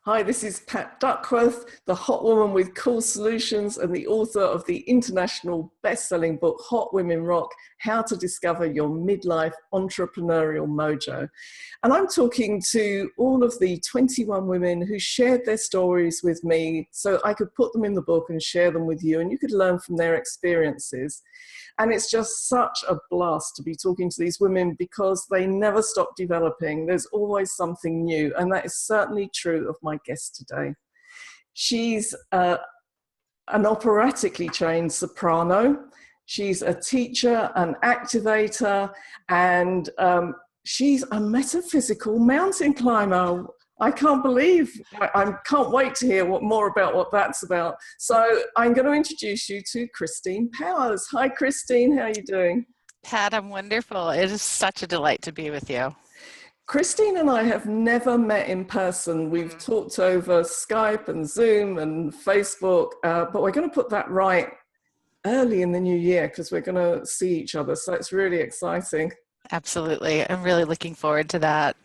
Hi, this is Pat Duckworth, the hot woman with cool solutions and the author of the international best-selling book, Hot Women Rock: How to Discover Your Midlife Entrepreneurial Mojo. And I'm talking to all of the 21 women who shared their stories with me so I could put them in the book and share them with you, and you could learn from their experiences. And it's just such a blast to be talking to these women because they never stop developing. There's always something new. And that is certainly true of my guest today. She's an operatically trained soprano. She's a teacher, an activator, and she's a metaphysical mountain climber. I can't believe, I can't wait to hear more about what that's about. So I'm going to introduce you to Christine Powers. Hi, Christine, how are you doing? Pat, I'm wonderful. It is such a delight to be with you. Christine and I have never met in person. We've talked over Skype and Zoom and Facebook, but we're going to put that right early in the new year because we're going to see each other. So it's really exciting. Absolutely. I'm really looking forward to that.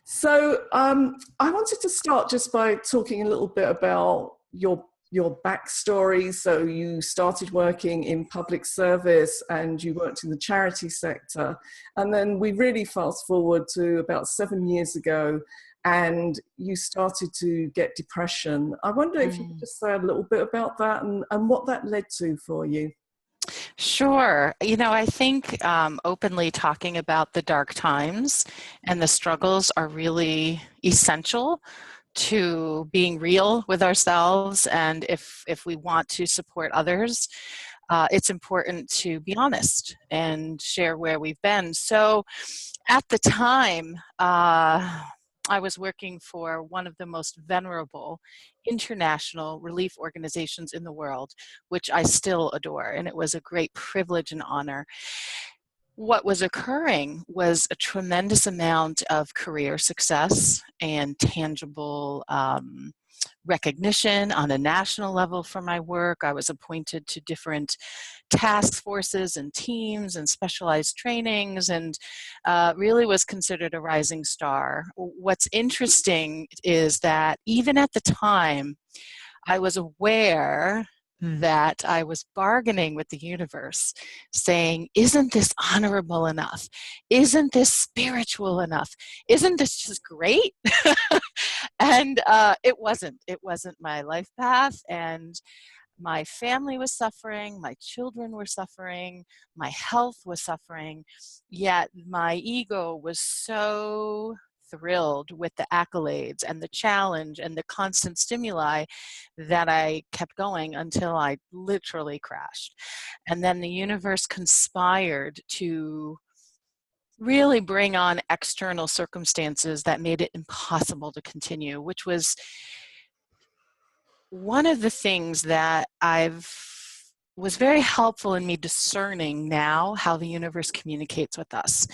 So I wanted to start just by talking a little bit about your backstory. So you started working in public service and you worked in the charity sector. And then we really fast forward to about 7 years ago and you started to get depression. I wonder if you could just say a little bit about that and what that led to for you. Sure. I think openly talking about the dark times and the struggles are really essential to being real with ourselves. And if we want to support others, it's important to be honest and share where we've been. So at the time, I was working for one of the most venerable international relief organizations in the world, which I still adore, and it was a great privilege and honor. What was occurring was a tremendous amount of career success and tangible recognition on a national level for my work. I was appointed to different task forces and teams and specialized trainings and really was considered a rising star. What's interesting is that even at the time, I was aware that I was bargaining with the universe, saying, isn't this honorable enough? Isn't this spiritual enough? Isn't this just great? And it wasn't. It wasn't my life path. And my family was suffering, my children were suffering, my health was suffering, yet my ego was so thrilled with the accolades and the challenge and the constant stimuli that I kept going until I literally crashed. And then the universe conspired to really bring on external circumstances that made it impossible to continue, which was one of the things that was very helpful in me discerning now how the universe communicates with us.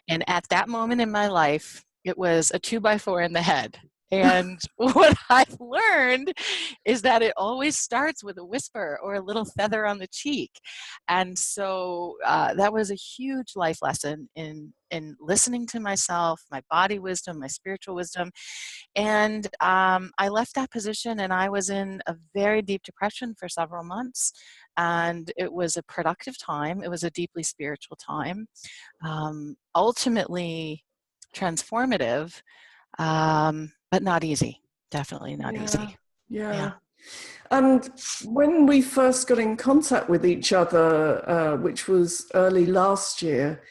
And at that moment in my life, it was a 2x4 in the head. And what I've learned is that it always starts with a whisper or a little feather on the cheek. And so that was a huge life lesson in listening to myself, my body wisdom, my spiritual wisdom. And I left that position and I was in a very deep depression for several months. And it was a productive time. It was a deeply spiritual time, ultimately transformative, but not easy. Definitely not easy. Yeah. And when we first got in contact with each other, which was early last year,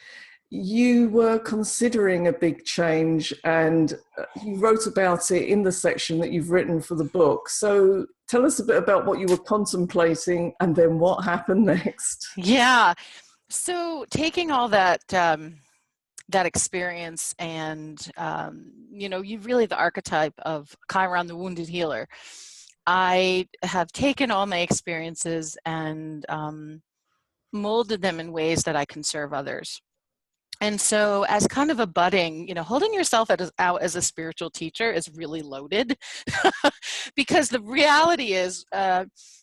you were considering a big change and you wrote about it in the section that you've written for the book. So tell us a bit about what you were contemplating and then what happened next. Yeah. So taking all that experience and, you've really the archetype of Chiron, the wounded healer. I have taken all my experiences and molded them in ways that I can serve others. And so as kind of a budding, holding yourself out as a spiritual teacher is really loaded because the reality is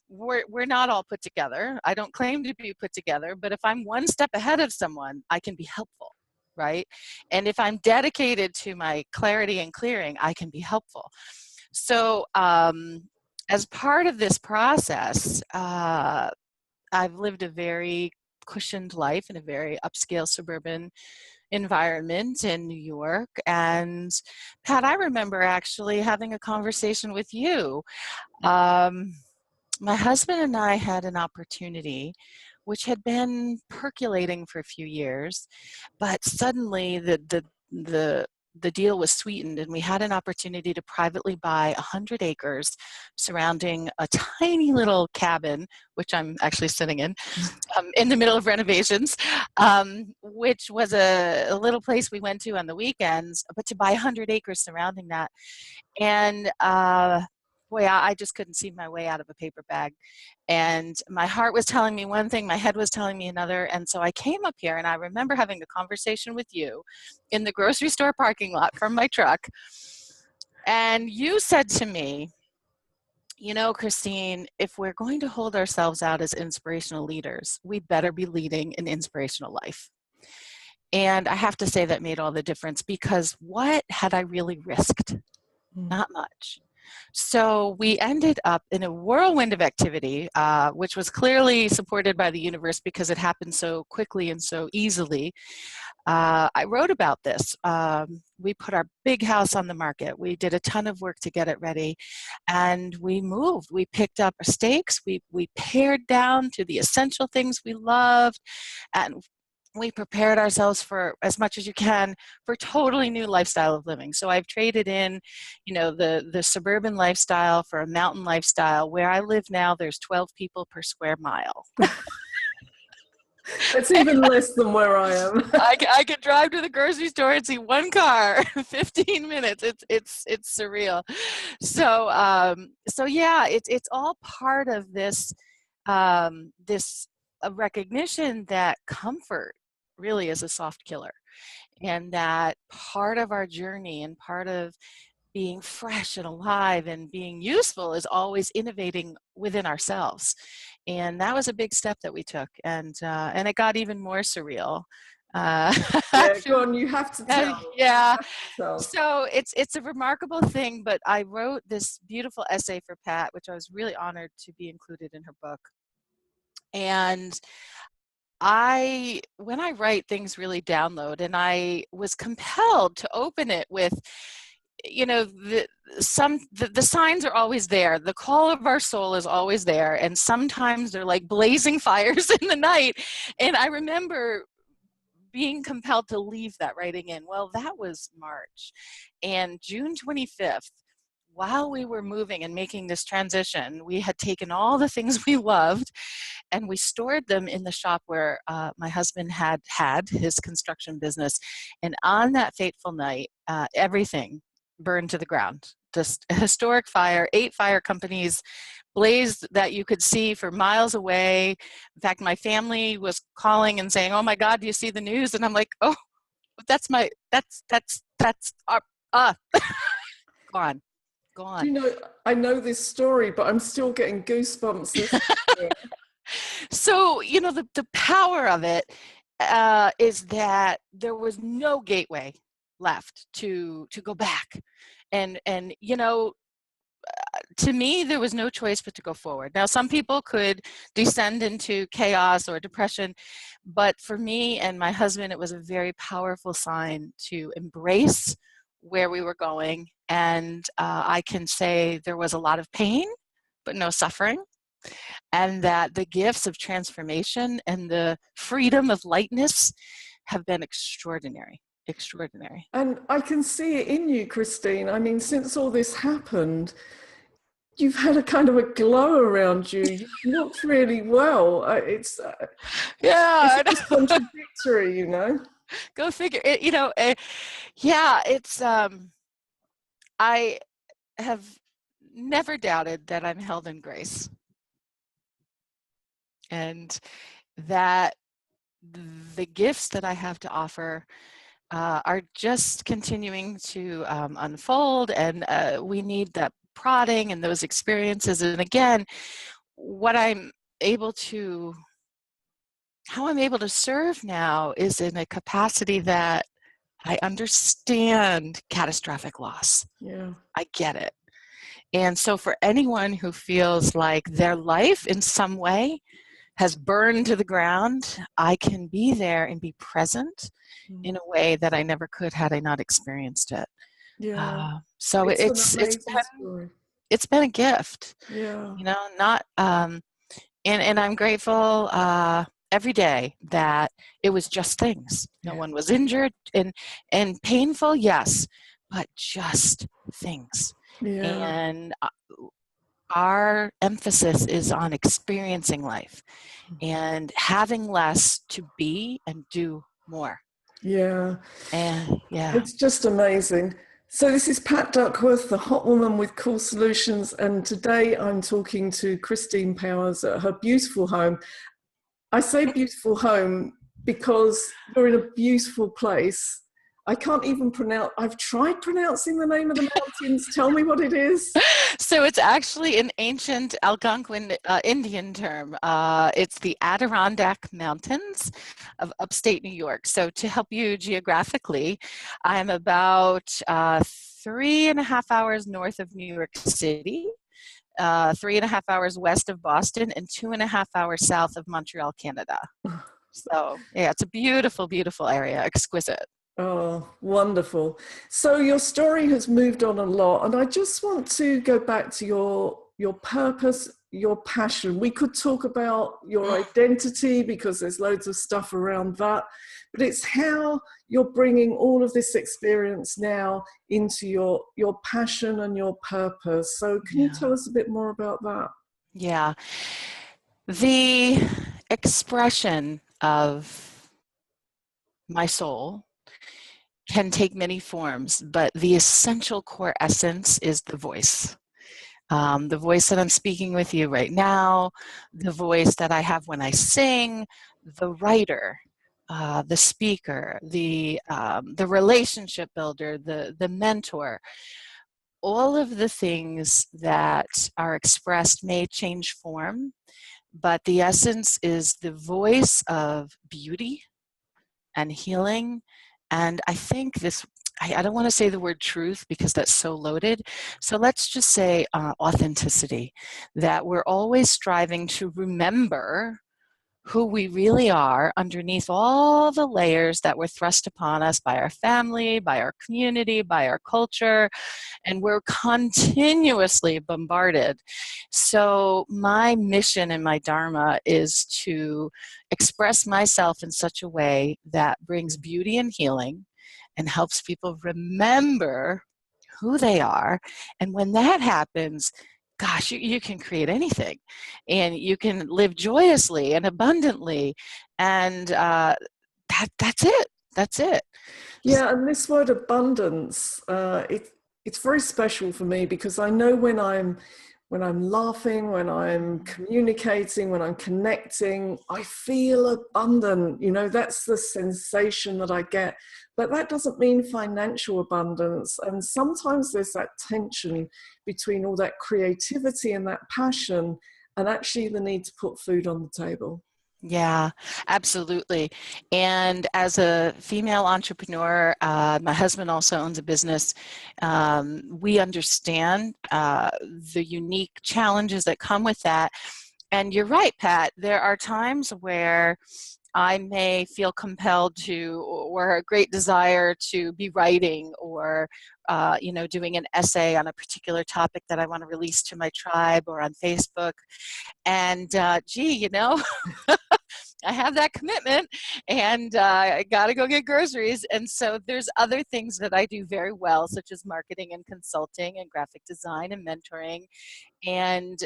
we're not all put together. I don't claim to be put together, but if I'm one step ahead of someone, I can be helpful, right? And if I'm dedicated to my clarity and clearing, I can be helpful. So as part of this process, I've lived a very cushioned life in a very upscale suburban environment in New York. And Pat, I remember actually having a conversation with you. Um, my husband and I had an opportunity which had been percolating for a few years, but suddenly the deal was sweetened, and we had an opportunity to privately buy 100 acres surrounding a tiny little cabin, which I'm actually sitting in the middle of renovations, which was a little place we went to on the weekends, but to buy 100 acres surrounding that. And boy, I just couldn't see my way out of a paper bag. And my heart was telling me one thing, my head was telling me another. And so I came up here, and I remember having a conversation with you in the grocery store parking lot from my truck. And you said to me, you know, Christine, if we're going to hold ourselves out as inspirational leaders, we better be leading an inspirational life. And I have to say that made all the difference, because what had I really risked? Not much. So we ended up in a whirlwind of activity, which was clearly supported by the universe because it happened so quickly and so easily. I wrote about this. We put our big house on the market. We did a ton of work to get it ready, and we moved. We picked up our stakes. We pared down to the essential things we loved, and we prepared ourselves for, as much as you can, for totally new lifestyle of living. So I've traded in, you know, the suburban lifestyle for a mountain lifestyle. Where I live now, there's 12 people per square mile. It's even less than where I am. I could drive to the grocery store and see one car, 15 minutes. It's surreal. So yeah, it's all part of this this a recognition that comfort really is a soft killer, and that part of our journey and part of being fresh and alive and being useful is always innovating within ourselves. And that was a big step that we took, and it got even more surreal. Yeah, go on, you have to tell. Yeah. So. So it's a remarkable thing, but I wrote this beautiful essay for Pat, which I was really honored to be included in her book. And when I write, things really download, and I was compelled to open it with, you know, the signs are always there. The call of our soul is always there, and sometimes they're like blazing fires in the night. And I remember being compelled to leave that writing in. Well, that was March, and June 25th, while we were moving and making this transition, we had taken all the things we loved and we stored them in the shop where my husband had his construction business. And on that fateful night, everything burned to the ground. Just a historic fire, 8 fire companies blazed that you could see for miles away. In fact, my family was calling and saying, "Oh my God, do you see the news?" And I'm like, "Oh, that's our gone." Do you know, I know this story, but I'm still getting goosebumps. So, you know, the power of it is that there was no gateway left to go back. And you know, to me, there was no choice but to go forward. Now, some people could descend into chaos or depression, but for me and my husband, it was a very powerful sign to embrace where we were going. And I can say there was a lot of pain, but no suffering. And that the gifts of transformation and the freedom of lightness have been extraordinary. Extraordinary. And I can see it in you, Christine. I mean, since all this happened, you've had a kind of a glow around you. You look really well. It's contradictory, you know. Go figure. You know, yeah. It's. I have never doubted that I'm held in grace, and that the gifts that I have to offer are just continuing to unfold, and we need that prodding and those experiences. And again, how I'm able to serve now is in a capacity that I understand catastrophic loss. Yeah. I get it. And so for anyone who feels like their life in some way has burned to the ground, I can be there and be present in a way that I never could had I not experienced it. Yeah. So It's an amazing story. it's been a gift, Yeah. you know, not and I'm grateful every day that it was just things. No one was injured and painful, yes, but just things. Yeah. And our emphasis is on experiencing life and having less to be and do more. Yeah. And yeah. It's just amazing. So this is Pat Duckworth, the hot woman with cool solutions, and today I'm talking to Christine Powers at her beautiful home. I say beautiful home because you're in a beautiful place. I can't even pronounce, I've tried pronouncing the name of the mountains. Tell me what it is. So it's actually an ancient Algonquin Indian term. It's the Adirondack Mountains of upstate New York. So to help you geographically, I'm about 3.5 hours north of New York City, 3.5 hours west of Boston, and 2.5 hours south of Montreal, Canada. So yeah, it's a beautiful, beautiful area, exquisite. Oh, wonderful. So your story has moved on a lot, and I just want to go back to your purpose, your passion. We could talk about your identity because there's loads of stuff around that, but it's how you're bringing all of this experience now into your passion and your purpose. So can you tell us a bit more about that? Yeah. The expression of my soul can take many forms, but the essential core essence is the voice. The voice that I'm speaking with you right now, the voice that I have when I sing, the writer, the speaker, the relationship builder, the mentor. All of the things that are expressed may change form, but the essence is the voice of beauty and healing. And I think this, I don't want to say the word truth because that's so loaded. So let's just say authenticity, that we're always striving to remember who we really are underneath all the layers that were thrust upon us by our family, by our community, by our culture, and we're continuously bombarded. So my mission and my dharma is to express myself in such a way that brings beauty and healing and helps people remember who they are. And when that happens, gosh, you can create anything, and you can live joyously and abundantly, and that's it. That's it. Yeah, and this word abundance, it's very special for me because I know when I'm laughing, when I'm communicating, when I'm connecting, I feel abundant. You know, that's the sensation that I get. But that doesn't mean financial abundance. And sometimes there's that tension between all that creativity and that passion and actually the need to put food on the table. Yeah, absolutely. And as a female entrepreneur, my husband also owns a business. We understand the unique challenges that come with that. And you're right, Pat, there are times where I may feel compelled to, or a great desire to be writing or, doing an essay on a particular topic that I want to release to my tribe or on Facebook. And I have that commitment, and I got to go get groceries. And so there's other things that I do very well, such as marketing and consulting and graphic design and mentoring. And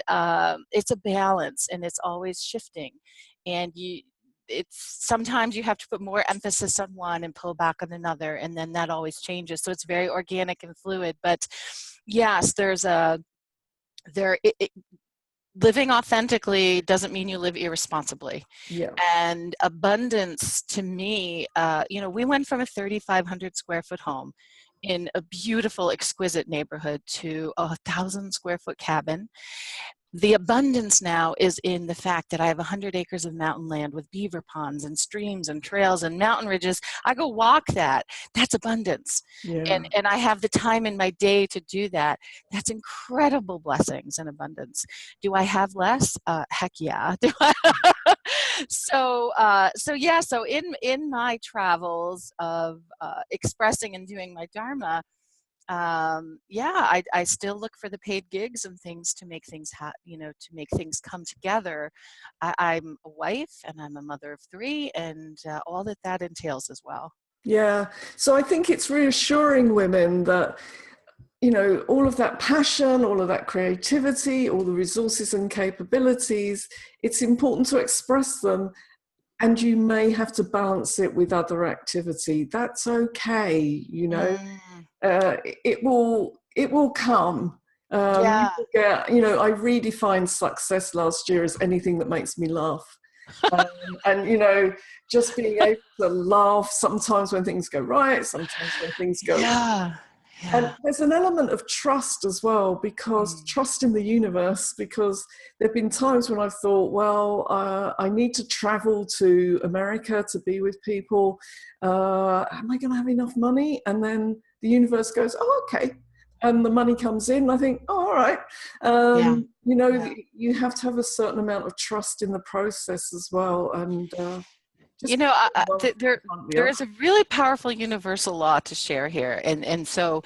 it's a balance, and it's always shifting. And it's sometimes you have to put more emphasis on one and pull back on another, and then that always changes. So it's very organic and fluid. But yes, living authentically doesn't mean you live irresponsibly. Yeah. And abundance to me, we went from a 3,500 square foot home in a beautiful, exquisite neighborhood to a 1,000 square foot cabin The abundance now is in the fact that I have 100 acres of mountain land with beaver ponds and streams and trails and mountain ridges. I go walk that. That's abundance. Yeah. And I have the time in my day to do that. That's incredible blessings and abundance. Do I have less? Heck yeah. Do I? So in my travels of expressing and doing my Dharma, I still look for the paid gigs and things to make things to make things come together. I'm a wife and I'm a mother of 3, and all that entails as well. Yeah. So I think it's reassuring women that, all of that passion, all of that creativity, all the resources and capabilities, it's important to express them. And you may have to balance it with other activity. That's okay, it will come. Yeah. I redefined success last year as anything that makes me laugh. And just being able to laugh sometimes when things go right, sometimes when things go wrong. And there's an element of trust as well, because trust in the universe, because there have been times when I've thought, well, I need to travel to America to be with people. Am I going to have enough money? And then the universe goes, oh, okay. And the money comes in. I think, oh, all right. You have to have a certain amount of trust in the process as well. And there is a really powerful universal law to share here. And so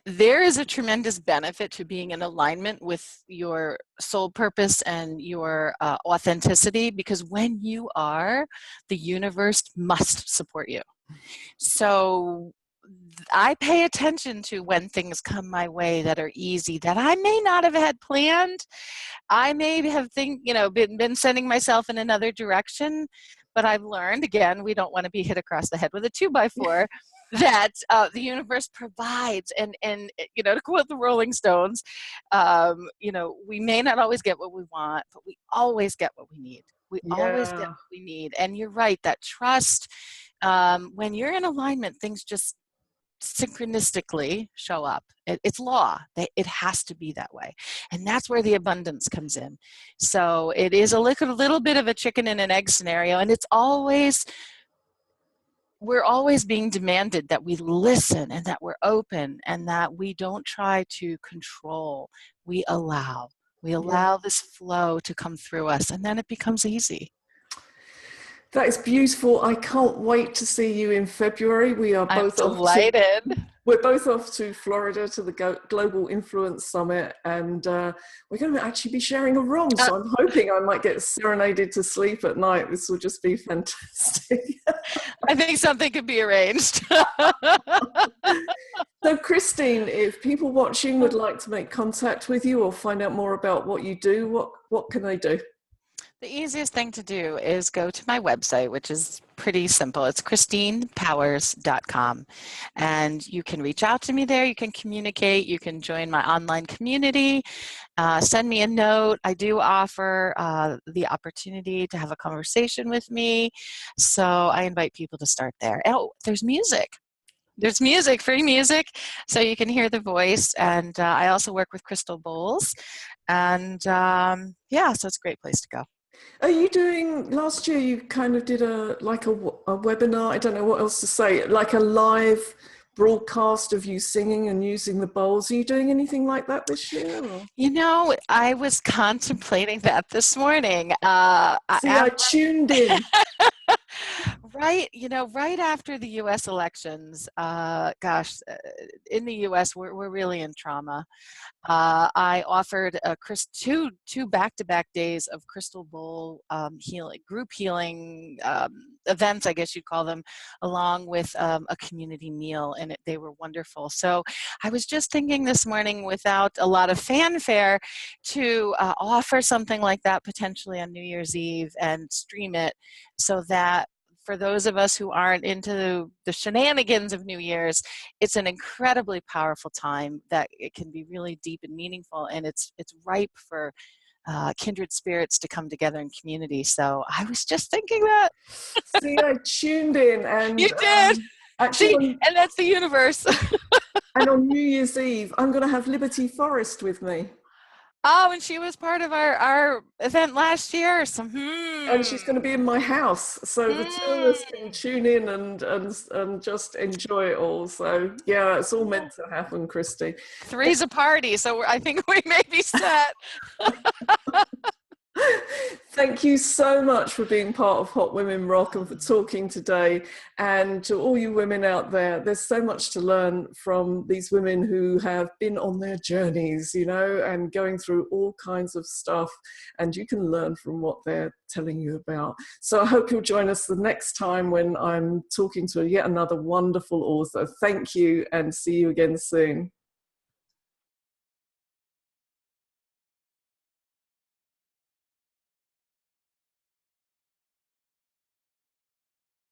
there is a tremendous benefit to being in alignment with your soul purpose and your authenticity, because when you are, the universe must support you. So I pay attention to when things come my way that are easy, that I may not have had planned. I may have been sending myself in another direction, but I've learned, again, we don't want to be hit across the head with a 2x4, that the universe provides. And to quote the Rolling Stones, we may not always get what we want, but we always get what we need. We always get what we need. And you're right, that trust, when you're in alignment, things just synchronistically show up. It's law. It has to be that way. And that's where the abundance comes in. So it is a little bit of a chicken and an egg scenario. And we're always being demanded that we listen and that we're open and that we don't try to control. We allow this flow to come through us, and then it becomes easy. That is beautiful. I can't wait to see you in February. We are both delighted. We're both off to Florida to the Global Influence Summit, and we're going to actually be sharing a room. So I'm hoping I might get serenaded to sleep at night. This will just be fantastic. I think something could be arranged. So Christine, if people watching would like to make contact with you or find out more about what you do, what can they do? The easiest thing to do is go to my website, which is pretty simple. It's christinepowers.com. And you can reach out to me there. You can communicate. You can join my online community. Send me a note. I do offer the opportunity to have a conversation with me. So I invite people to start there. Oh, there's music. There's music, free music, so you can hear the voice. And I also work with crystal bowls. And so it's a great place to go. Are you doing, last year you kind of did a webinar, I don't know what else to say, like a live broadcast of you singing and using the bowls. Are you doing anything like that this year? Or? I was contemplating that this morning. I tuned in. Right after the U.S. elections, in the U.S. we're really in trauma. I offered two back-to-back days of crystal bowl group healing events, I guess you'd call them, along with a community meal, and they were wonderful. So I was just thinking this morning, without a lot of fanfare, to offer something like that potentially on New Year's Eve and stream it, so that for those of us who aren't into the shenanigans of New Year's, it's an incredibly powerful time that it can be really deep and meaningful, and it's ripe for kindred spirits to come together in community. So I was just thinking that. See, I tuned in, and you did. Actually, and that's the universe. And on New Year's Eve, I'm going to have Liberty Forrest with me. Oh, and she was part of our event last year. So, And she's going to be in my house, so the two of us can hmm. tune in and just enjoy it all. So yeah, it's all meant to happen, Christy. Three's a party, so I think we may be set. Thank you so much for being part of Hot Women Rock and for talking today. And to all you women out there, there's so much to learn from these women who have been on their journeys, you know, and going through all kinds of stuff. And you can learn from what they're telling you about. So I hope you'll join us the next time when I'm talking to yet another wonderful author. Thank you, and see you again soon.